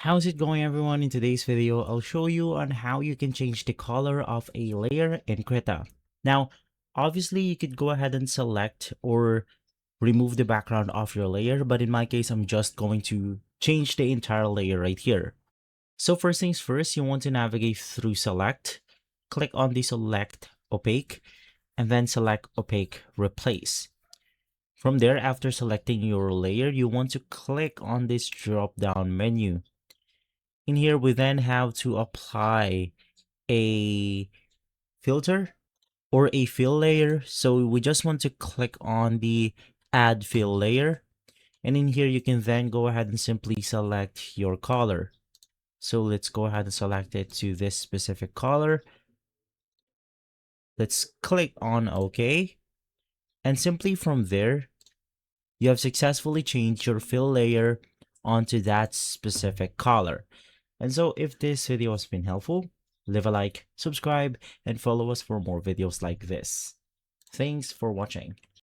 How's it going, everyone? In today's video, I'll show you on how you can change the color of a layer in Krita. Now, obviously you could go ahead and select or remove the background of your layer, but in my case, I'm just going to change the entire layer right here. So first things first, you want to navigate through select, click on the select opaque, and then select opaque replace. From there, after selecting your layer, you want to click on this drop down menu. In here, we then have to apply a filter or a fill layer. So we just want to click on the add fill layer. And in here, you can then go ahead and simply select your color. So let's go ahead and select it to this specific color. Let's click on OK. And simply from there, you have successfully changed your fill layer onto that specific color. And so if this video has been helpful, leave a like, subscribe, and follow us for more videos like this. Thanks for watching.